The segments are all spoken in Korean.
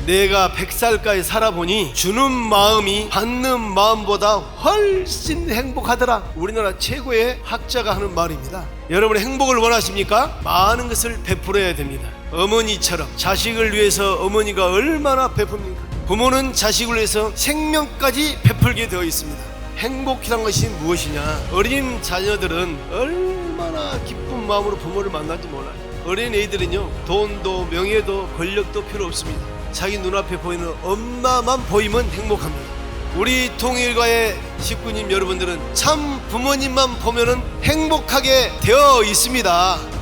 내가 100살까지 살아보니 주는 마음이 받는 마음보다 훨씬 행복하더라. 우리나라 최고의 학자가 하는 말입니다. 여러분 행복을 원하십니까? 많은 것을 베풀어야 됩니다. 어머니처럼 자식을 위해서 어머니가 얼마나 베풉니까? 부모는 자식을 위해서 생명까지 베풀게 되어 있습니다. 행복이란 것이 무엇이냐? 어린 자녀들은 얼마나 기쁜 마음으로 부모를 만날지 몰라요. 어린 애들은요, 돈도 명예도 권력도 필요 없습니다. 자기 눈앞에 보이는 엄마만 보이면 행복합니다. 우리 통일가의 식구님 여러분들은 참 부모님만 보면은 행복하게 되어 있습니다.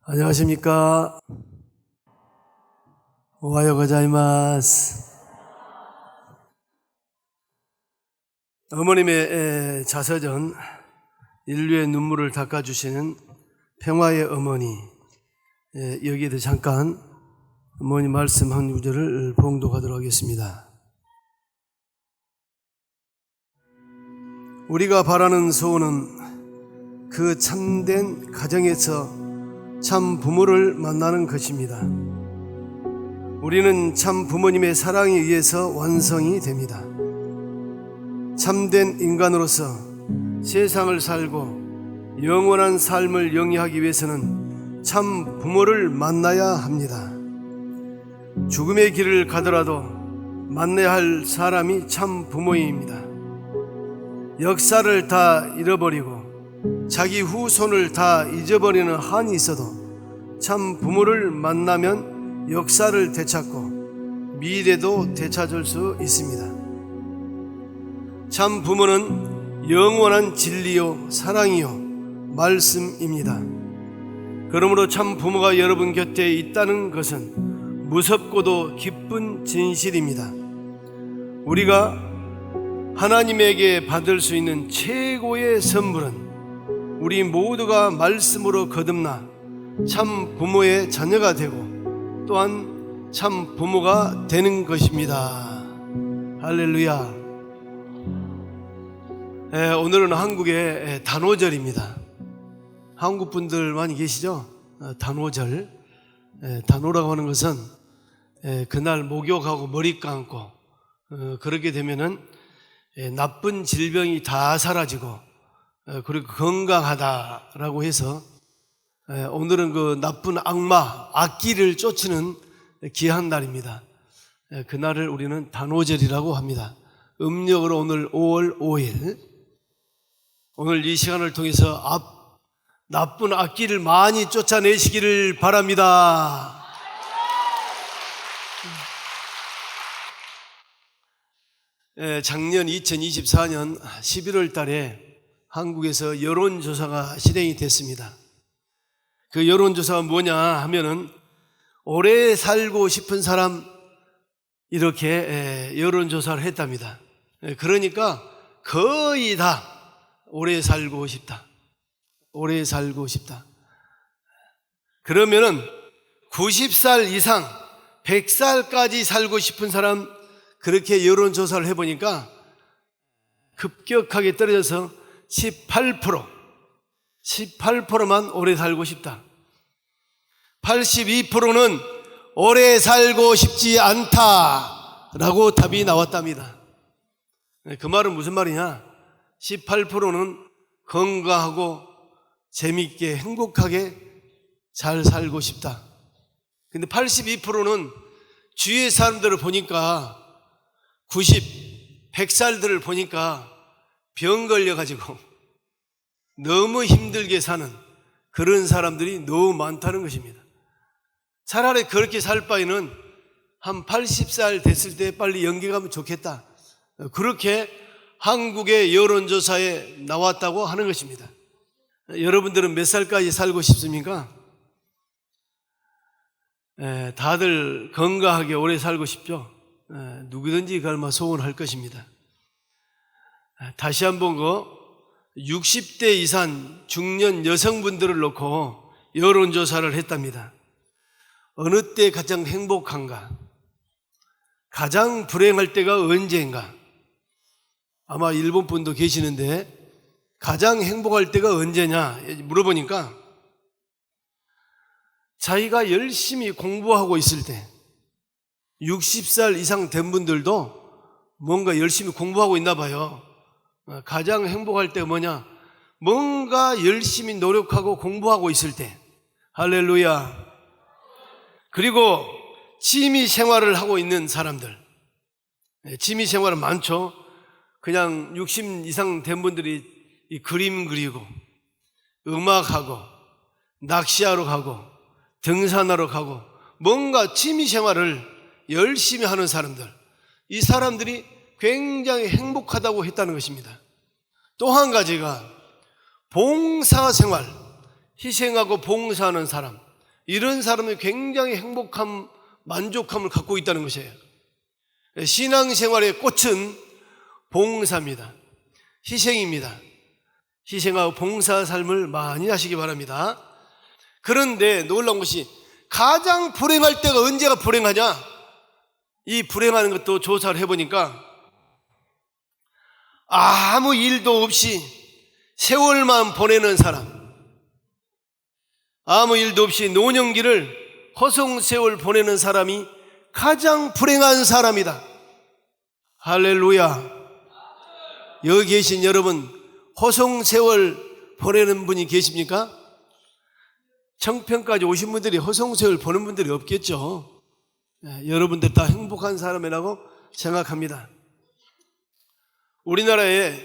안녕하십니까? 오하요 고자이마스. 어머님의 자서전 인류의 눈물을 닦아주시는 평화의 어머니, 여기에 대해 잠깐 어머니 말씀 한 구절을 봉독하도록 하겠습니다. 우리가 바라는 소원은 그 참된 가정에서 참 부모를 만나는 것입니다. 우리는 참 부모님의 사랑에 의해서 완성이 됩니다. 참된 인간으로서 세상을 살고 영원한 삶을 영위하기 위해서는 참 부모를 만나야 합니다. 죽음의 길을 가더라도 만나야 할 사람이 참 부모입니다. 역사를 다 잃어버리고 자기 후손을 다 잊어버리는 한이 있어도 참 부모를 만나면 역사를 되찾고 미래도 되찾을 수 있습니다. 참 부모는 영원한 진리요 사랑이요 말씀입니다. 그러므로 참 부모가 여러분 곁에 있다는 것은 무섭고도 기쁜 진실입니다. 우리가 하나님에게 받을 수 있는 최고의 선물은 우리 모두가 말씀으로 거듭나 참 부모의 자녀가 되고 또한 참 부모가 되는 것입니다. 할렐루야. 오늘은 한국의 단오절입니다. 한국 분들 많이 계시죠? 단오절. 단오라고 하는 것은 그날 목욕하고 머리 감고 그렇게 되면은 나쁜 질병이 다 사라지고 그리고 건강하다라고 해서 오늘은 그 나쁜 악마, 악기를 쫓는 귀한 날입니다. 그날을 우리는 단오절이라고 합니다. 음력으로 오늘 5월 5일. 오늘 이 시간을 통해서 나쁜 악기를 많이 쫓아내시기를 바랍니다. 작년 2024년 11월 달에 한국에서 여론조사가 실행이 됐습니다. 그 여론조사가 뭐냐 하면은 오래 살고 싶은 사람 이렇게 여론조사를 했답니다. 그러니까 거의 다 오래 살고 싶다. 오래 살고 싶다. 그러면은 90살 이상 100살까지 살고 싶은 사람 그렇게 여론조사를 해보니까 급격하게 떨어져서 18%만 오래 살고 싶다. 82%는 오래 살고 싶지 않다라고 답이 나왔답니다. 그 말은 무슨 말이냐? 18%는 건강하고 재미있게 행복하게 잘 살고 싶다. 근데 82%는 주위의 사람들을 보니까 100살들을 보니까 병 걸려가지고 너무 힘들게 사는 그런 사람들이 너무 많다는 것입니다. 차라리 그렇게 살 바에는 한 80살 됐을 때 빨리 연계 가면 좋겠다. 그렇게 한국의 여론조사에 나왔다고 하는 것입니다. 여러분들은 몇 살까지 살고 싶습니까? 다들 건강하게 오래 살고 싶죠? 누구든지 그걸 소원할 것입니다. 다시 한번 60대 이상 중년 여성분들을 놓고 여론조사를 했답니다. 어느 때 가장 행복한가? 가장 불행할 때가 언제인가? 아마 일본 분도 계시는데 가장 행복할 때가 언제냐 물어보니까 자기가 열심히 공부하고 있을 때, 60살 이상 된 분들도 뭔가 열심히 공부하고 있나 봐요. 가장 행복할 때가 뭐냐? 뭔가 열심히 노력하고 공부하고 있을 때. 할렐루야. 그리고 취미 생활을 하고 있는 사람들, 취미 생활은 많죠. 그냥 60 이상 된 분들이 이 그림 그리고 음악하고 낚시하러 가고 등산하러 가고 뭔가 취미 생활을 열심히 하는 사람들, 이 사람들이 굉장히 행복하다고 했다는 것입니다. 또 한 가지가 봉사생활, 희생하고 봉사하는 사람, 이런 사람이 굉장히 행복함, 만족함을 갖고 있다는 것이에요. 신앙생활의 꽃은 봉사입니다. 희생입니다. 희생하고 봉사 삶을 많이 하시기 바랍니다. 그런데 놀라운 것이 가장 불행할 때가 언제가 불행하냐? 이 불행하는 것도 조사를 해보니까 아무 일도 없이 세월만 보내는 사람, 아무 일도 없이 노년기를 허송세월 보내는 사람이 가장 불행한 사람이다. 할렐루야. 여기 계신 여러분, 허송세월 보내는 분이 계십니까? 청평까지 오신 분들이 허송세월 보는 분들이 없겠죠. 여러분들 다 행복한 사람이라고 생각합니다. 우리나라에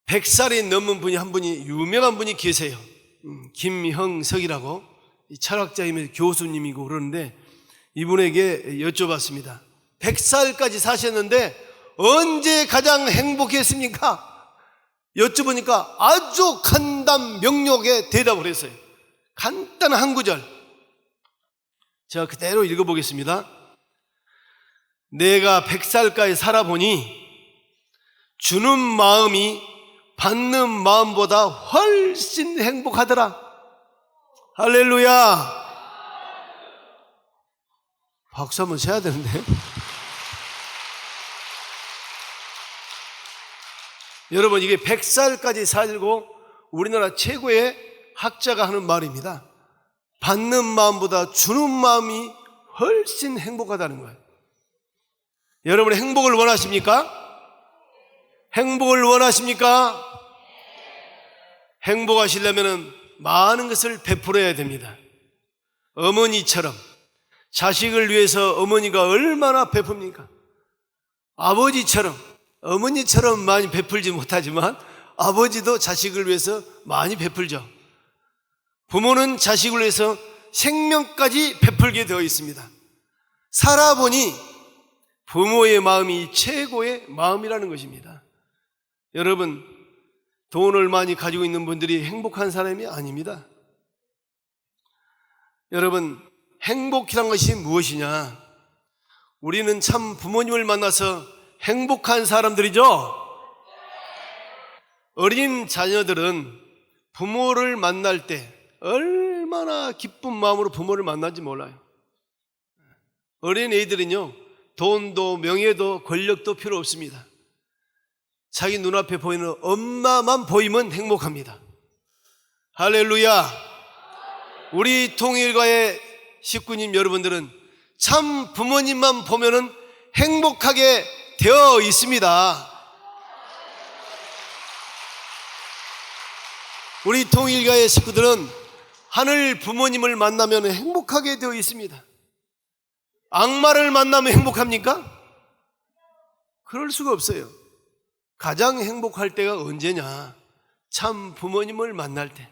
100살이 넘은 분이 한 분이, 유명한 분이 계세요. 김형석이라고, 철학자이면서 교수님이고 그러는데, 이분에게 여쭤봤습니다. 100살까지 사셨는데 언제 가장 행복했습니까? 여쭤보니까 아주 간단 명료하게 대답을 했어요. 간단한 한 구절, 제가 그대로 읽어보겠습니다. 내가 100살까지 살아보니 주는 마음이 받는 마음보다 훨씬 행복하더라. 할렐루야. 박수 한번 쳐야 되는데. 여러분, 이게 100살까지 살고 우리나라 최고의 학자가 하는 말입니다. 받는 마음보다 주는 마음이 훨씬 행복하다는 거예요. 여러분, 행복을 원하십니까? 행복을 원하십니까? 행복하시려면 많은 것을 베풀어야 됩니다. 어머니처럼, 자식을 위해서 어머니가 얼마나 베풉니까? 아버지처럼, 어머니처럼 많이 베풀지 못하지만 아버지도 자식을 위해서 많이 베풀죠. 부모는 자식을 위해서 생명까지 베풀게 되어 있습니다. 살아보니 부모의 마음이 최고의 마음이라는 것입니다. 여러분, 돈을 많이 가지고 있는 분들이 행복한 사람이 아닙니다. 여러분, 행복이란 것이 무엇이냐? 우리는 참 부모님을 만나서 행복한 사람들이죠? 어린 자녀들은 부모를 만날 때 얼마나 기쁜 마음으로 부모를 만난지 몰라요. 어린 애들은요, 돈도 명예도 권력도 필요 없습니다. 자기 눈앞에 보이는 엄마만 보이면 행복합니다. 할렐루야. 우리 통일가의 식구님 여러분들은 참 부모님만 보면은 행복하게 되어 있습니다. 우리 통일가의 식구들은 하늘 부모님을 만나면 행복하게 되어 있습니다. 악마를 만나면 행복합니까? 그럴 수가 없어요. 가장 행복할 때가 언제냐? 참 부모님을 만날 때.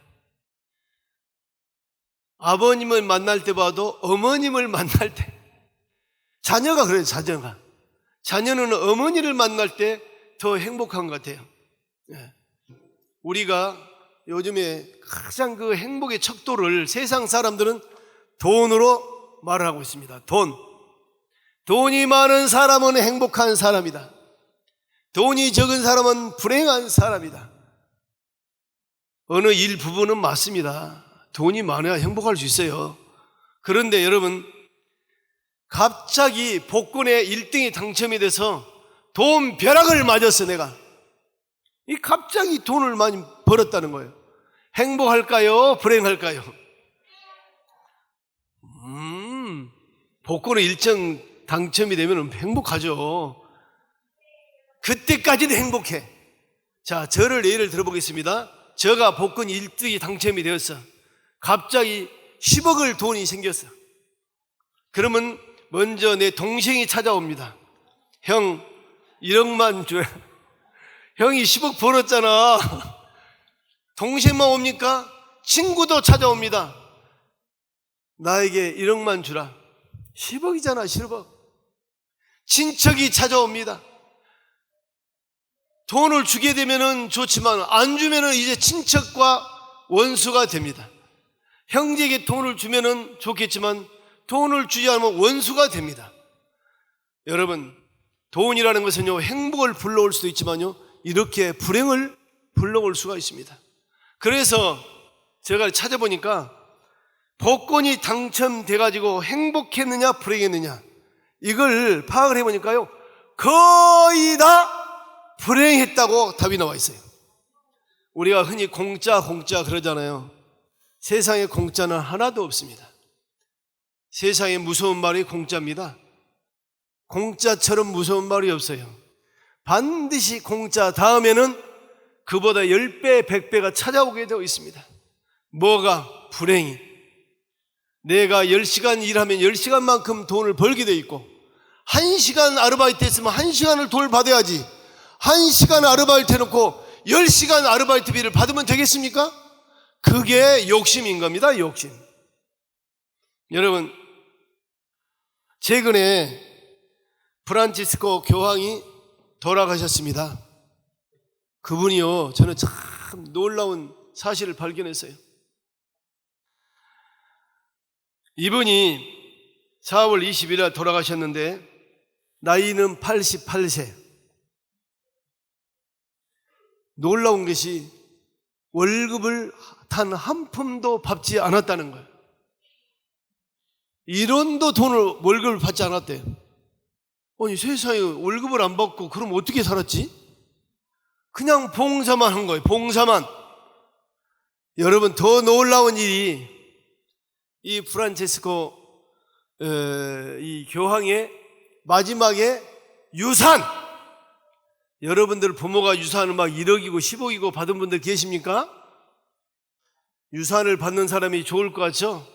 아버님을 만날 때 봐도 어머님을 만날 때. 자녀가 그래요, 자녀가. 자녀는 어머니를 만날 때 더 행복한 것 같아요. 우리가 요즘에 가장 그 행복의 척도를 세상 사람들은 돈으로 말하고 있습니다. 돈이 많은 사람은 행복한 사람이다. 돈이 적은 사람은 불행한 사람이다. 어느 일부분은 맞습니다. 돈이 많아야 행복할 수 있어요. 그런데 여러분, 갑자기 복권에 1등이 당첨이 돼서 돈 벼락을 맞았어. 내가 이 갑자기 돈을 많이 벌었다는 거예요. 행복할까요? 불행할까요? 복권에 일정 당첨이 되면 행복하죠. 그때까지는 행복해. 자, 저를 예를 들어보겠습니다. 제가 복권 1등이 당첨이 되었어. 갑자기 10억을 돈이 생겼어. 그러면 먼저 내 동생이 찾아옵니다. 형, 1억만 줘야. 형이 10억 벌었잖아. 동생만 옵니까? 친구도 찾아옵니다. 나에게 1억만 주라. 10억이잖아, 10억. 친척이 찾아옵니다. 돈을 주게 되면은 좋지만 안 주면은 이제 친척과 원수가 됩니다. 형제에게 돈을 주면은 좋겠지만 돈을 주지 않으면 원수가 됩니다. 여러분, 돈이라는 것은요, 행복을 불러올 수도 있지만요, 이렇게 불행을 불러올 수가 있습니다. 그래서 제가 찾아보니까 복권이 당첨돼가지고 행복했느냐 불행했느냐, 이걸 파악을 해보니까요, 거의 다 불행했다고 답이 나와 있어요. 우리가 흔히 공짜 그러잖아요. 세상에 공짜는 하나도 없습니다. 세상에 무서운 말이 공짜입니다. 공짜처럼 무서운 말이 없어요. 반드시 공짜 다음에는 그보다 10배, 100배가 찾아오게 되어 있습니다. 뭐가? 불행이. 내가 10시간 일하면 10시간만큼 돈을 벌게 되어 있고, 1시간 아르바이트 했으면 1시간을 돈을 받아야지, 1시간 아르바이트 해놓고 10시간 아르바이트비를 받으면 되겠습니까? 그게 욕심인 겁니다. 욕심. 여러분, 최근에 프란치스코 교황이 돌아가셨습니다. 그분이요, 저는 참 놀라운 사실을 발견했어요. 이분이 4월 20일 날 돌아가셨는데 나이는 88세. 놀라운 것이 월급을 단 한 푼도 받지 않았다는 거예요. 1원도 돈을, 월급을 받지 않았대요. 아니, 세상에 월급을 안 받고 그럼 어떻게 살았지? 그냥 봉사만 한 거예요. 봉사만. 여러분, 더 놀라운 일이 이 프란체스코 이 교황의 마지막에 유산, 여러분들 부모가 유산을 막 1억이고 10억이고 받은 분들 계십니까? 유산을 받는 사람이 좋을 것 같죠?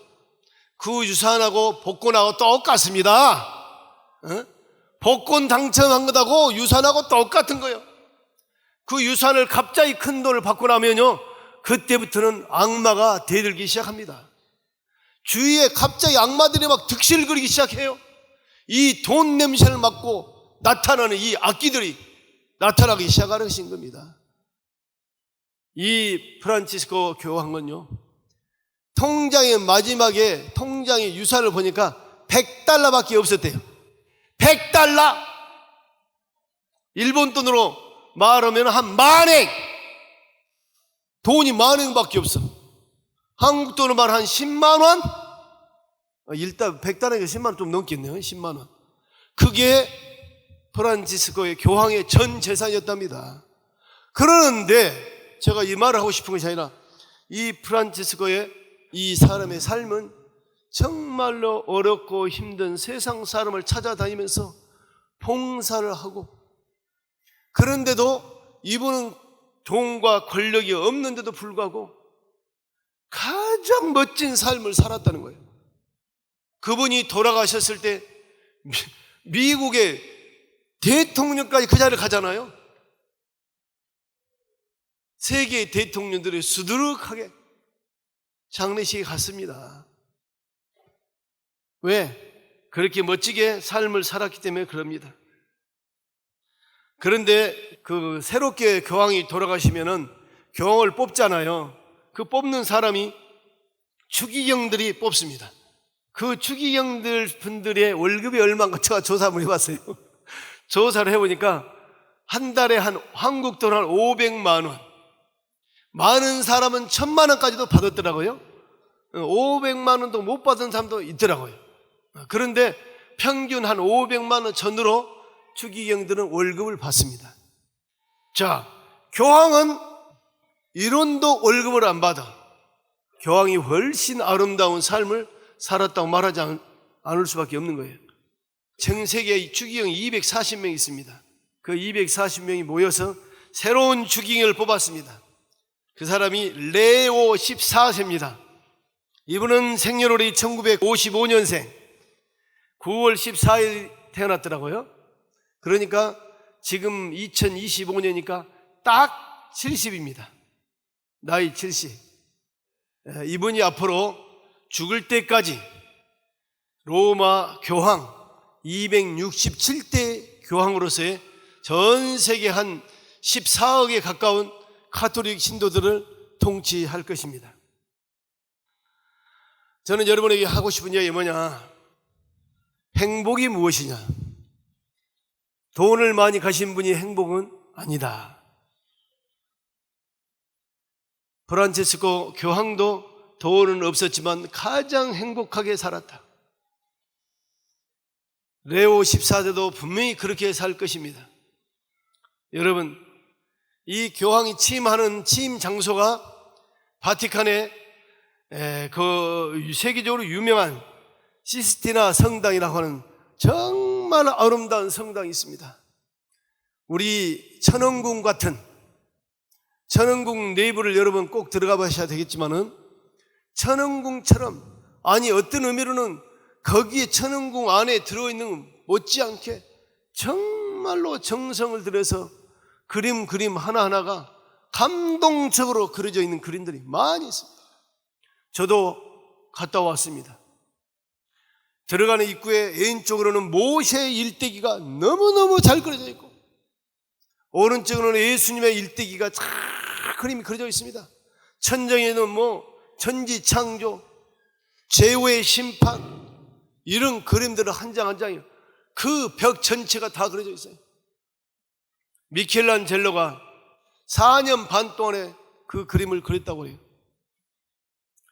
그 유산하고 복권하고 똑같습니다. 복권 당첨한 것하고 유산하고 똑같은 거예요. 그 유산을 갑자기 큰 돈을 받고 나면요, 그때부터는 악마가 대들기 시작합니다. 주위에 갑자기 악마들이 막 득실 그리기 시작해요. 이 돈 냄새를 맡고 나타나는 이 악기들이 나타나기 시작하는 것인 겁니다. 이 프란치스코 교황은요, 통장의 마지막에 통장의 유산을 보니까 $100밖에 없었대요. $100. 일본 돈으로 말하면 한 만행. 돈이 만행밖에 없어. 한국 돈으로 말하면 한 10만 원? 일단 $100이 10만 원 좀 넘겠네요. 10만 원. 그게 프란치스코의 교황의 전 재산이었답니다. 그러는데 제가 이 말을 하고 싶은 것이 아니라, 이 프란치스코의 이 사람의 삶은 정말로 어렵고 힘든 세상 사람을 찾아다니면서 봉사를 하고, 그런데도 이분은 돈과 권력이 없는데도 불구하고 가장 멋진 삶을 살았다는 거예요. 그분이 돌아가셨을 때 미국의 대통령까지 그 자리를 가잖아요. 세계의 대통령들이 수두룩하게 장례식에 갔습니다. 왜? 그렇게 멋지게 삶을 살았기 때문에 그럽니다. 그런데 그 새롭게 교황이 돌아가시면은 교황을 뽑잖아요. 그 뽑는 사람이 추기경들이 뽑습니다. 그 추기경들 분들의 월급이 얼마인가 제가 조사 한번 해봤어요. 조사를 해보니까 한 달에 한국 돈 한 500만 원. 많은 사람은 1000만 원까지도 받았더라고요. 500만 원도 못 받은 사람도 있더라고요. 그런데 평균 한 500만 원 전후로 추기경들은 월급을 받습니다. 자, 교황은 1원도 월급을 안 받아. 교황이 훨씬 아름다운 삶을 살았다고 말하지 않을 수밖에 없는 거예요. 전 세계에 주기경이 240명 있습니다. 그 240명이 모여서 새로운 주기경을 뽑았습니다. 그 사람이 레오 14세입니다. 이분은 생년월일이 1955년생 9월 14일 태어났더라고요. 그러니까 지금 2025년이니까 딱 70입니다. 나이 70. 이분이 앞으로 죽을 때까지 로마 교황 267대 교황으로서의 전 세계 한 14억에 가까운 가톨릭 신도들을 통치할 것입니다. 저는 여러분에게 하고 싶은 이야기 뭐냐? 행복이 무엇이냐? 돈을 많이 가신 분이 행복은 아니다. 프란체스코 교황도 돈은 없었지만 가장 행복하게 살았다. 레오 14세도 분명히 그렇게 살 것입니다. 여러분, 이 교황이 취임하는 취임 장소가 바티칸에 그 세계적으로 유명한 시스티나 성당이라고 하는 정말 아름다운 성당이 있습니다. 우리 천왕궁 같은 천왕궁 내부를 여러분 꼭 들어가 보셔야 되겠지만은 천왕궁처럼, 아니 어떤 의미로는 거기에 천왕궁 안에 들어있는 못지않게 정말로 정성을 들여서 그림 하나하나가 감동적으로 그려져 있는 그림들이 많이 있습니다. 저도 갔다 왔습니다. 들어가는 입구에 왼쪽으로는 모세의 일대기가 너무너무 잘 그려져 있고, 오른쪽으로는 예수님의 일대기가 잘 그림이 그려져 있습니다. 천장에는 천지창조, 죄의 심판, 이런 그림들은 한 장 한 장이에요. 그 벽 전체가 다 그려져 있어요. 미켈란젤로가 4년 반 동안에 그 그림을 그렸다고 해요.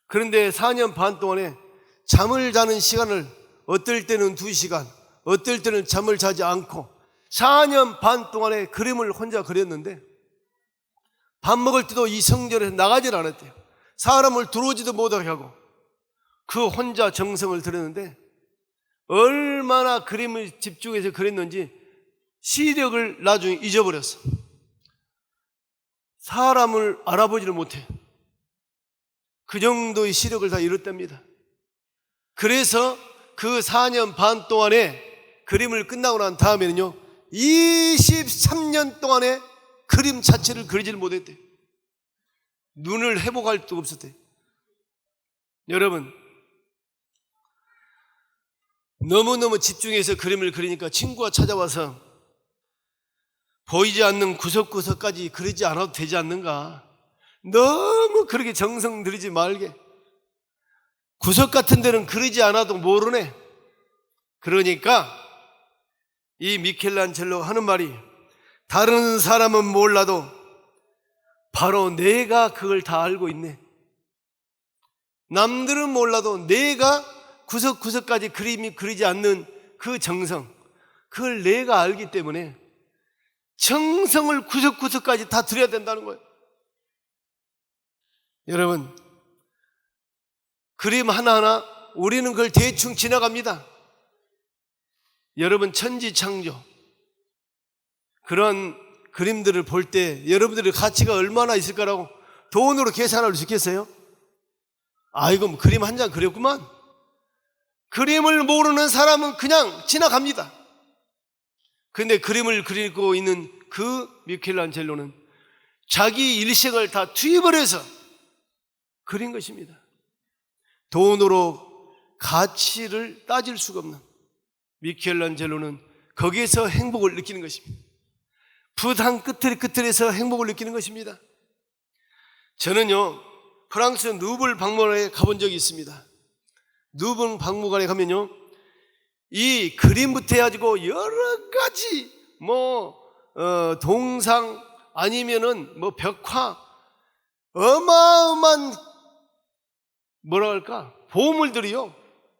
그런데 4년 반 동안에 잠을 자는 시간을 어떨 때는 2시간, 어떨 때는 잠을 자지 않고 4년 반 동안에 그림을 혼자 그렸는데, 밥 먹을 때도 이 성전에서 나가질 않았대요. 사람을 들어오지도 못하게 하고 그 혼자 정성을 들였는데, 얼마나 그림을 집중해서 그렸는지 시력을 나중에 잊어버렸어. 사람을 알아보지를 못해. 그 정도의 시력을 다 잃었답니다. 그래서 그 4년 반 동안에 그림을 끝나고 난 다음에는요 23년 동안에 그림 자체를 그리지를 못했대. 눈을 회복할 수가 없었대. 여러분, 너무너무 집중해서 그림을 그리니까 친구가 찾아와서 보이지 않는 구석구석까지 그리지 않아도 되지 않는가? 너무 그렇게 정성 들이지 말게. 구석 같은 데는 그리지 않아도 모르네. 그러니까 이 미켈란젤로 하는 말이, 다른 사람은 몰라도 바로 내가 그걸 다 알고 있네. 남들은 몰라도 내가 구석구석까지 그림이 그리지 않는 그 정성, 그걸 내가 알기 때문에 정성을 구석구석까지 다 들여야 된다는 거예요. 여러분, 그림 하나하나 우리는 그걸 대충 지나갑니다. 여러분, 천지창조 그런 그림들을 볼 때 여러분들의 가치가 얼마나 있을까라고 돈으로 계산할 수 있겠어요? 아이고, 그림 한 장 그렸구만. 그림을 모르는 사람은 그냥 지나갑니다. 근데 그림을 그리고 있는 그 미켈란젤로는 자기 일생을 다 투입을 해서 그린 것입니다. 돈으로 가치를 따질 수가 없는 미켈란젤로는 거기에서 행복을 느끼는 것입니다. 붓한 끝에서 행복을 느끼는 것입니다. 저는요 프랑스 누블 박물관에 가본 적이 있습니다. 누블 박물관에 가면요 이 그림부터 해가지고 여러 가지 동상 아니면은 벽화, 어마어마한 뭐라 할까 보물들이요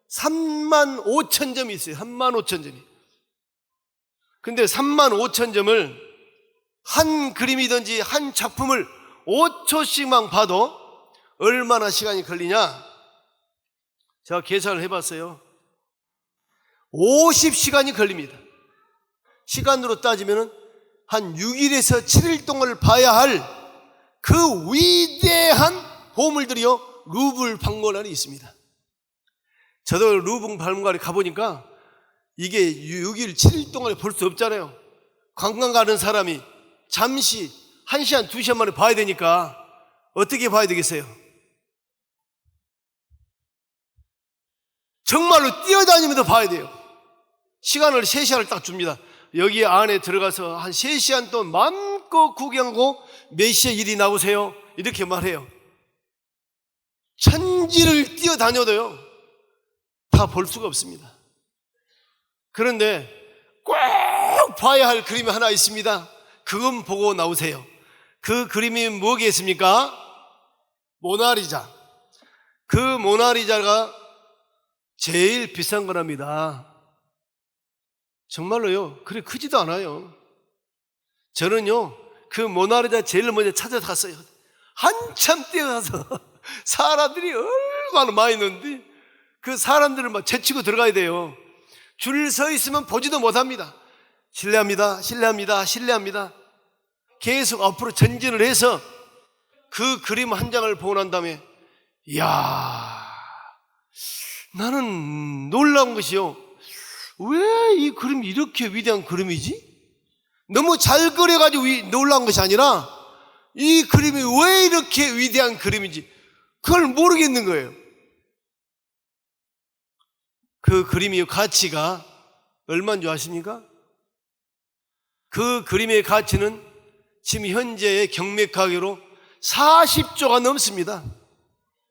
35,000점이 있어요. 35,000점이. 근데 35,000점을 한 그림이든지 한 작품을 5초씩만 봐도 얼마나 시간이 걸리냐? 제가 계산을 해봤어요. 50시간이 걸립니다. 시간으로 따지면 한 6일에서 7일 동안 봐야 할 그 위대한 보물들이요, 루브르 박물관에 있습니다. 저도 루브르 박물관에 가보니까 이게 6일, 7일 동안에 볼 수 없잖아요. 관광 가는 사람이 잠시 1시간, 2시간 만에 봐야 되니까 어떻게 봐야 되겠어요? 정말로 뛰어다니면서 봐야 돼요. 시간을 3시간을 딱 줍니다. 여기 안에 들어가서 한 3시간 동안 마음껏 구경하고 몇 시에 일이 나오세요? 이렇게 말해요. 천지를 뛰어다녀도요, 다 볼 수가 없습니다. 그런데 꼭 봐야 할 그림이 하나 있습니다. 그건 보고 나오세요. 그 그림이 뭐겠습니까? 모나리자. 그 모나리자가 제일 비싼 거랍니다. 정말로요. 그래 크지도 않아요. 저는요, 그 모나리자 제일 먼저 찾아갔어요. 한참 뛰어가서 사람들이 얼마나 많이 있는데 그 사람들을 막 제치고 들어가야 돼요. 줄 서 있으면 보지도 못합니다. 실례합니다, 실례합니다, 실례합니다. 계속 앞으로 전진을 해서 그 그림 한 장을 보고 난 다음에, 이야, 나는 놀라운 것이요, 왜 이 그림이 이렇게 위대한 그림이지? 너무 잘 그려가지고 놀라운 것이 아니라 이 그림이 왜 이렇게 위대한 그림인지 그걸 모르겠는 거예요. 그 그림의 가치가 얼마인 줄 아십니까? 그 그림의 가치는 지금 현재의 경매 가격으로 40조가 넘습니다.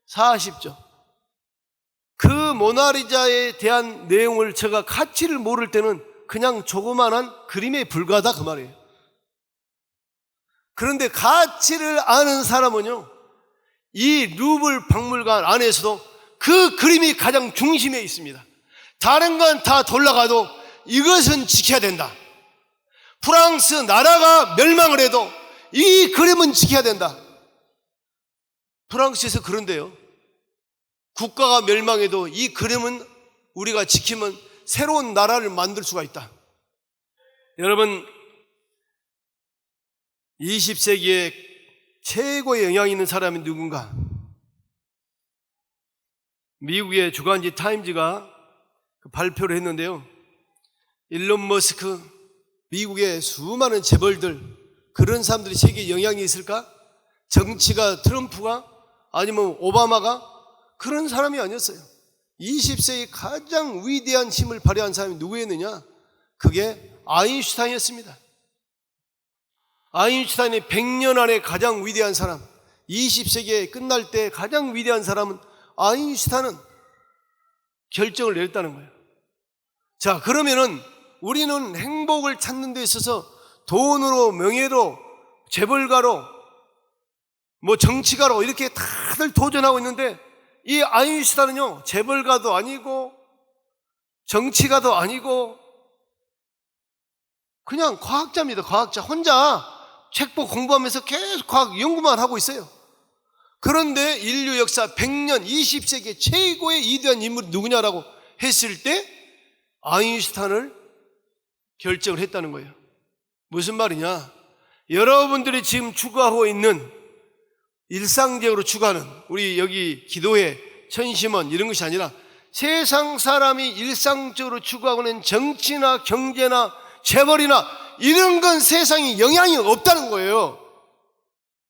40조. 그 모나리자에 대한 내용을 제가 가치를 모를 때는 그냥 조그만한 그림에 불과하다 그 말이에요. 그런데 가치를 아는 사람은요, 이 루브르 박물관 안에서도 그 그림이 가장 중심에 있습니다. 다른 건 다 돌아가도 이것은 지켜야 된다. 프랑스 나라가 멸망을 해도 이 그림은 지켜야 된다. 프랑스에서 그런데요, 국가가 멸망해도 이 그림은 우리가 지키면 새로운 나라를 만들 수가 있다. 여러분, 20세기에 최고의 영향 있는 사람이 누군가? 미국의 주간지 타임즈가 발표를 했는데요, 일론 머스크, 미국의 수많은 재벌들, 그런 사람들이 세계에 영향이 있을까? 정치가 트럼프가 아니면 오바마가? 그런 사람이 아니었어요. 20세기 가장 위대한 힘을 발휘한 사람이 누구였느냐? 그게 아인슈타인이었습니다. 아인슈타인이 100년 안에 가장 위대한 사람, 20세기에 끝날 때 가장 위대한 사람은 아인슈타인은 결정을 내렸다는 거예요. 자, 그러면은 우리는 행복을 찾는 데 있어서 돈으로, 명예로, 재벌가로, 뭐 정치가로 이렇게 다들 도전하고 있는데, 이 아인슈타인은요, 재벌가도 아니고 정치가도 아니고 그냥 과학자입니다. 과학자. 혼자 책보 공부하면서 계속 과학 연구만 하고 있어요. 그런데 인류 역사 100년, 20세기 최고의 위대한 인물이 누구냐라고 했을 때 아인슈타인을 결정을 했다는 거예요. 무슨 말이냐? 여러분들이 지금 추구하고 있는, 일상적으로 추구하는, 우리 여기 기도회, 천심원 이런 것이 아니라 세상 사람이 일상적으로 추구하고 있는 정치나 경제나 재벌이나 이런 건 세상에 영향이 없다는 거예요.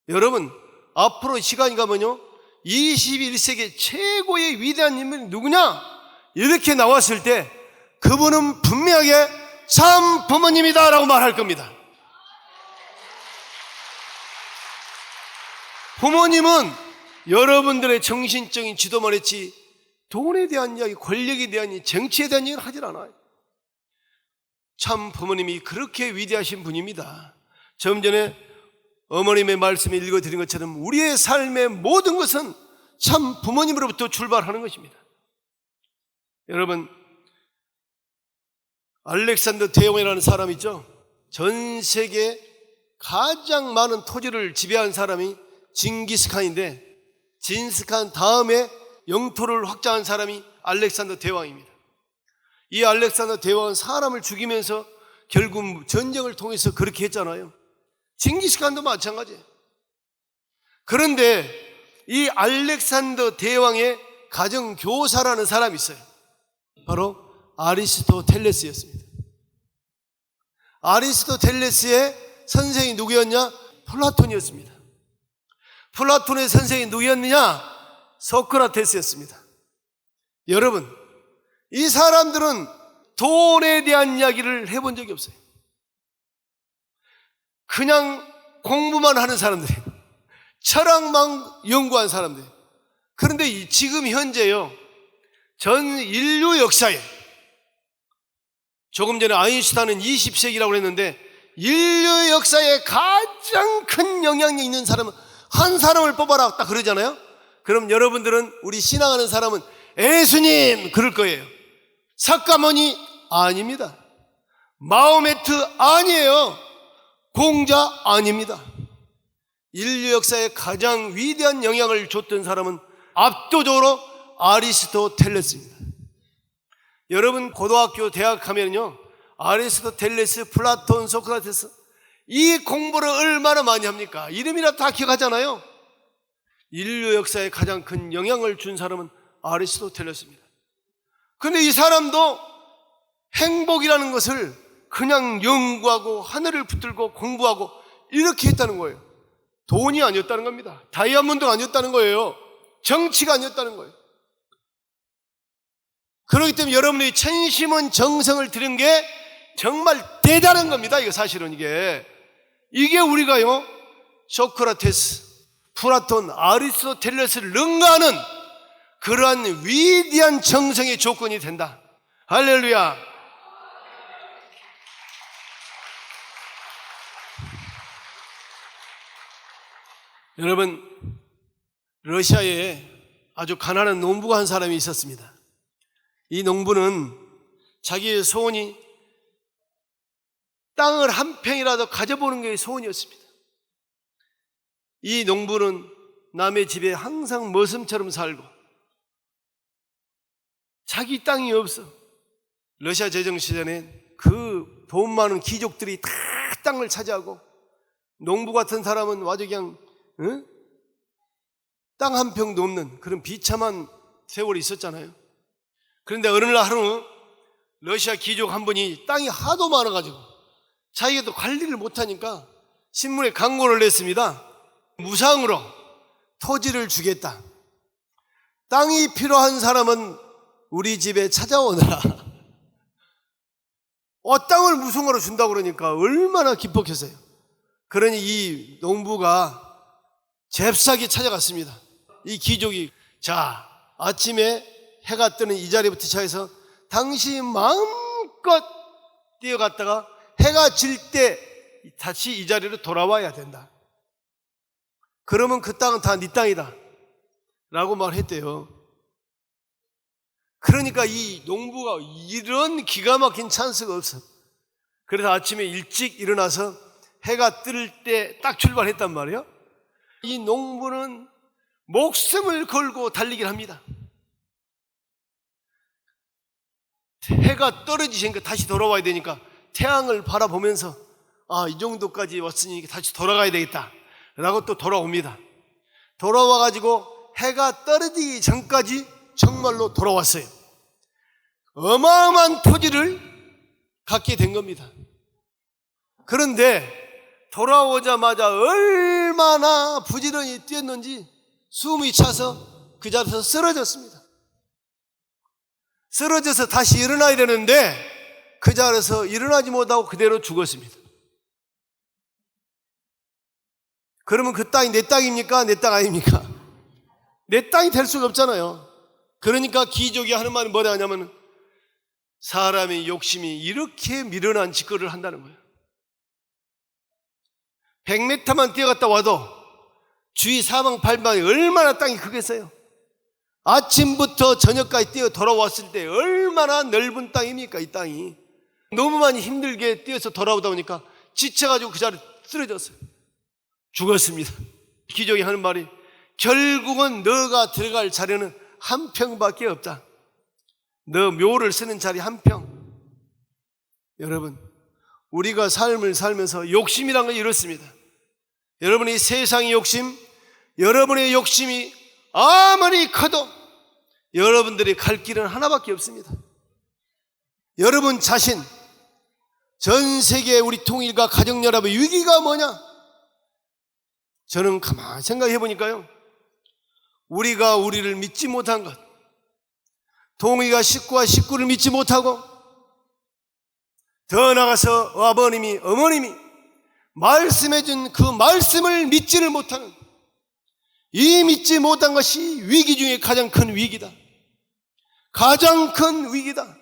여러분, 앞으로 시간이 가면요, 21세기 최고의 위대한 인물이 누구냐? 이렇게 나왔을 때 그분은 분명하게 참 부모님이다 라고 말할 겁니다. 부모님은 여러분들의 정신적인 지도만 했지 돈에 대한 이야기, 권력에 대한 이야기, 정치에 대한 이야기를 하질 않아요. 참 부모님이 그렇게 위대하신 분입니다. 좀 전에 어머님의 말씀을 읽어드린 것처럼 우리의 삶의 모든 것은 참 부모님으로부터 출발하는 것입니다. 여러분, 알렉산더 대왕이라는 사람 있죠? 전 세계 가장 많은 토지를 지배한 사람이 징기스칸인데, 징기스칸 다음에 영토를 확장한 사람이 알렉산더 대왕입니다. 이 알렉산더 대왕은 사람을 죽이면서 결국 전쟁을 통해서 그렇게 했잖아요. 징기스칸도 마찬가지예요. 그런데 이 알렉산더 대왕의 가정교사라는 사람이 있어요. 바로 아리스토텔레스였습니다. 아리스토텔레스의 선생이 누구였냐? 플라톤이었습니다. 플라톤의 선생이 누구였느냐? 소크라테스였습니다. 여러분, 이 사람들은 돈에 대한 이야기를 해본 적이 없어요. 그냥 공부만 하는 사람들이에요. 철학만 연구한 사람들. 그런데 지금 현재요, 전 인류 역사에, 조금 전에 아인슈타인은 20세기라고 했는데, 인류 역사에 가장 큰 영향력이 있는 사람은 한 사람을 뽑아라 딱 그러잖아요. 그럼 여러분들은, 우리 신앙하는 사람은 예수님 그럴 거예요. 사카모니 아닙니다. 마호메트 아니에요. 공자 아닙니다. 인류 역사에 가장 위대한 영향을 줬던 사람은 압도적으로 아리스토텔레스입니다. 여러분 고등학교 대학 가면요, 아리스토텔레스, 플라톤, 소크라테스 이 공부를 얼마나 많이 합니까? 이름이라도 다 기억하잖아요. 인류 역사에 가장 큰 영향을 준 사람은 아리스토텔레스입니다. 그런데 이 사람도 행복이라는 것을 그냥 연구하고 하늘을 붙들고 공부하고 이렇게 했다는 거예요. 돈이 아니었다는 겁니다. 다이아몬드가 아니었다는 거예요. 정치가 아니었다는 거예요. 그렇기 때문에 여러분이 천심은 정성을 들인 게 정말 대단한 겁니다. 이거 사실은 이게 우리가요, 소크라테스, 플라톤, 아리스토텔레스를 능가하는 그러한 위대한 정성의 조건이 된다. 할렐루야. 여러분, 러시아에 아주 가난한 농부가 한 사람이 있었습니다. 이 농부는 자기의 소원이 땅을 한 평이라도 가져보는 게 소원이었습니다. 이 농부는 남의 집에 항상 머슴처럼 살고 자기 땅이 없어. 러시아 제정시대는 그 돈 많은 귀족들이 다 땅을 차지하고 농부 같은 사람은 아주 그냥 땅 한 평도 없는 그런 비참한 세월이 있었잖아요. 그런데 어느 날 하루 러시아 귀족 한 분이 땅이 하도 많아가지고 자기가 또 관리를 못하니까 신문에 광고를 냈습니다. 무상으로 토지를 주겠다. 땅이 필요한 사람은 우리 집에 찾아오너라. 땅을 무상으로 준다고 그러니까 얼마나 기뻤겠어요. 그러니 이 농부가 잽싸게 찾아갔습니다. 이 귀족이, 자, 아침에 해가 뜨는 이 자리부터 시작해서 당신이 마음껏 뛰어갔다가 해가 질 때 다시 이 자리로 돌아와야 된다. 그러면 그 땅은 다 네 땅이다 라고 말했대요. 그러니까 이 농부가 이런 기가 막힌 찬스가 없어. 그래서 아침에 일찍 일어나서 해가 뜰 때 딱 출발했단 말이에요. 이 농부는 목숨을 걸고 달리기를 합니다. 해가 떨어지니까 다시 돌아와야 되니까 태양을 바라보면서 이 정도까지 왔으니 다시 돌아가야 되겠다 라고 또 돌아옵니다. 돌아와가지고 해가 떨어지기 전까지 정말로 돌아왔어요. 어마어마한 토지를 갖게 된 겁니다. 그런데 돌아오자마자 얼마나 부지런히 뛰었는지 숨이 차서 그 자리에서 쓰러졌습니다. 쓰러져서 다시 일어나야 되는데 그 자리에서 일어나지 못하고 그대로 죽었습니다. 그러면 그 땅이 내 땅입니까? 내 땅 아닙니까? 내 땅이 될 수가 없잖아요. 그러니까 귀족이 하는 말은 뭐라 하냐면 사람의 욕심이 이렇게 미련한 짓거리를 한다는 거예요. 100m만 뛰어갔다 와도 주위 사방팔방이 얼마나 땅이 크겠어요. 아침부터 저녁까지 뛰어 돌아왔을 때 얼마나 넓은 땅입니까? 이 땅이 너무 많이 힘들게 뛰어서 돌아오다 보니까 지쳐가지고 그 자리에 쓰러졌어요. 죽었습니다. 기적이 하는 말이 결국은 너가 들어갈 자리는 한 평밖에 없다. 너 묘를 쓰는 자리 한 평. 여러분, 우리가 삶을 살면서 욕심이란 건 이렇습니다. 여러분이 세상의 욕심, 여러분의 욕심이 아무리 커도 여러분들이 갈 길은 하나밖에 없습니다. 여러분 자신, 전 세계 우리 통일과 가정연합의 위기가 뭐냐? 저는 가만히 생각해 보니까요, 우리가 우리를 믿지 못한 것, 동의가 식구와 식구를 믿지 못하고, 더 나아가서 아버님이 어머님이 말씀해 준 그 말씀을 믿지를 못하는, 이 믿지 못한 것이 위기 중에 가장 큰 위기다. 가장 큰 위기다.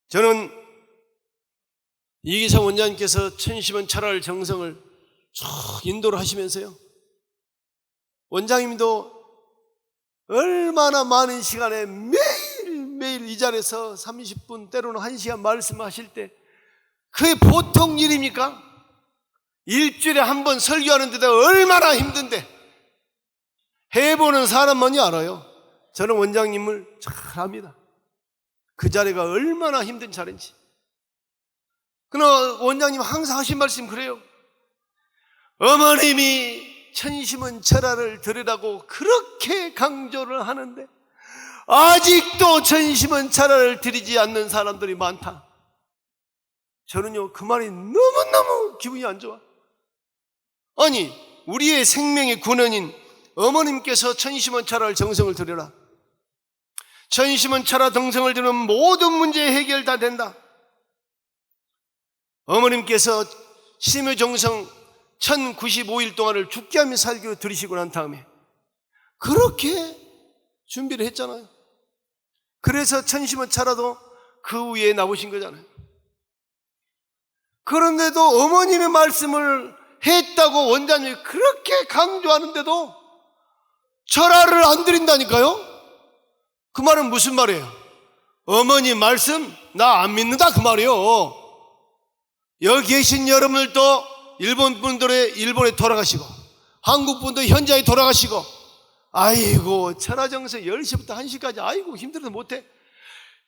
저는 이기상 원장님께서 천심은 철학을 정성을 쭉 인도를 하시면서요, 원장님도 얼마나 많은 시간에 매일 이 자리에서 30분 때로는 1시간 말씀하실 때 그게 보통 일입니까? 일주일에 한 번 설교하는데도 얼마나 힘든데, 해보는 사람만이 알아요. 저는 원장님을 잘 압니다. 그 자리가 얼마나 힘든 자리인지. 그러나 원장님 항상 하신 말씀 그래요. 어머님이 천심은 철학을 들으라고 그렇게 강조를 하는데 아직도 천심은 철학을 들이지 않는 사람들이 많다. 저는요, 그 말이 너무너무 기분이 안 좋아. 아니, 우리의 생명의 근원인 어머님께서 천심은 철학을 정성을 들여라. 천심은 철학 정성을 들으면 모든 문제 해결 다 된다. 어머님께서 심유정성 1095일 동안을 죽게 하며 살기로 들이시고 난 다음에 그렇게 준비를 했잖아요. 그래서 천심은 철학도 그 위에 나오신 거잖아요. 그런데도 어머님의 말씀을 했다고 원장님이 그렇게 강조하는데도 철학을 안 드린다니까요. 그 말은 무슨 말이에요? 어머니 말씀 나 안 믿는다 그 말이에요. 여기 계신 여러분들도 일본 분들의 일본에 돌아가시고 한국 분도 현장에 돌아가시고, 아이고 철학정서 10시부터 1시까지 아이고 힘들어서 못해.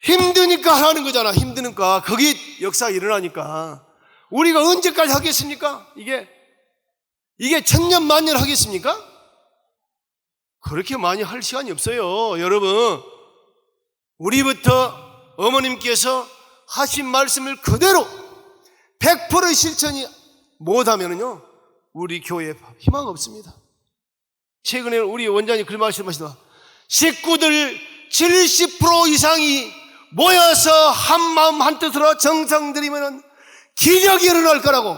힘드니까 하는 거잖아. 힘드니까 거기 역사가 일어나니까. 우리가 언제까지 하겠습니까? 이게 천년 만년 하겠습니까? 그렇게 많이 할 시간이 없어요. 여러분, 우리부터 어머님께서 하신 말씀을 그대로 100% 실천이 못하면요, 우리 교회에 희망 없습니다. 최근에 우리 원장님 그런 말씀하시더라. 식구들 70% 이상이 모여서 한 마음 한 뜻으로 정성 들이면 기적이 일어날 거라고.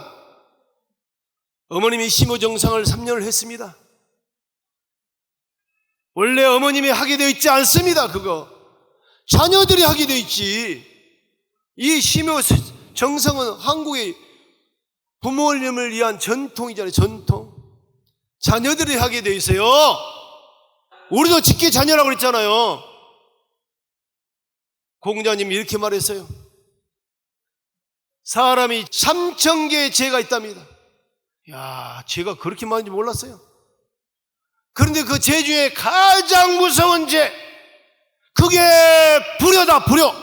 어머님이 심호정성을 3년을 했습니다. 원래 어머님이 하게 되어 있지 않습니다. 그거 자녀들이 하게 되어 있지. 이 심호정성은 한국의 부모님을 위한 전통이잖아요. 전통. 자녀들이 하게 되어 있어요. 우리도 직계 자녀라고 그랬잖아요. 공자님이 이렇게 말했어요. 사람이 3000개의 죄가 있답니다. 야, 죄가 그렇게 많은지 몰랐어요. 그런데 그 죄 중에 가장 무서운 죄, 그게 불효다. 불효.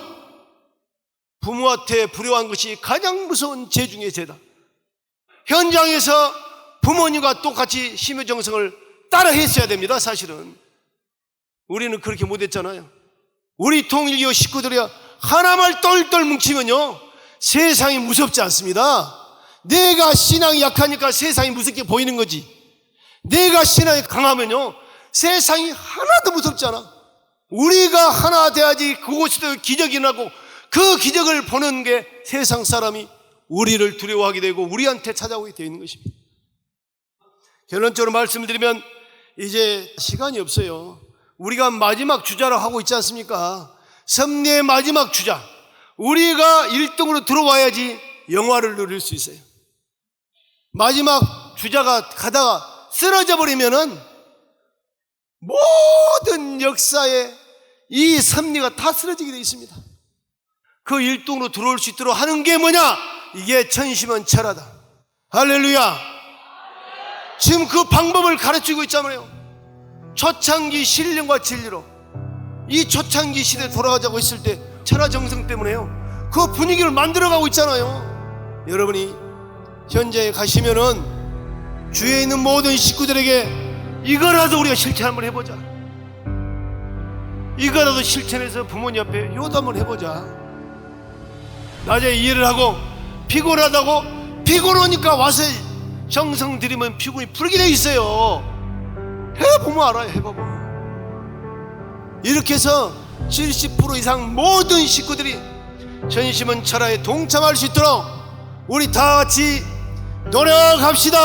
부모한테 불효한 것이 가장 무서운 죄 중에 죄다. 현장에서 부모님과 똑같이 심유정성을 따라 했어야 됩니다. 사실은 우리는 그렇게 못했잖아요. 우리 통일교 식구들이야 하나만 똘똘 뭉치면요, 세상이 무섭지 않습니다. 내가 신앙이 약하니까 세상이 무섭게 보이는 거지, 내가 신앙이 강하면요 세상이 하나도 무섭지 않아. 우리가 하나 돼야지 그곳에도 기적이 나고, 그 기적을 보는 게 세상 사람이 우리를 두려워하게 되고 우리한테 찾아오게 되어 있는 것입니다. 결론적으로 말씀을 드리면 이제 시간이 없어요. 우리가 마지막 주자로 하고 있지 않습니까? 섭리의 마지막 주자, 우리가 1등으로 들어와야지 영화를 누릴 수 있어요. 마지막 주자가 가다가 쓰러져 버리면은 모든 역사에 이 섭리가 다 쓰러지게 되어 있습니다. 그 1등으로 들어올 수 있도록 하는 게 뭐냐? 이게 천심은 철하다. 할렐루야. 지금 그 방법을 가르치고 있잖아요. 초창기 신령과 진리로. 이 초창기 시대에 돌아가자고 했을 때 천하정성 때문에요. 그 분위기를 만들어가고 있잖아요. 여러분이 현장에 가시면은 주위에 있는 모든 식구들에게 이거라도 우리가 실천 한번 해보자. 이거라도 실천해서 부모님 앞에 효도 한번 해보자. 낮에 일을 하고 피곤하다고 피곤하니까 와서 정성 들이면 피곤이 풀게 돼 있어요. 해보면 알아요. 해보면. 이렇게 해서 70% 이상 모든 식구들이 전심은 철화에 동참할 수 있도록 우리 다 같이 노력합시다.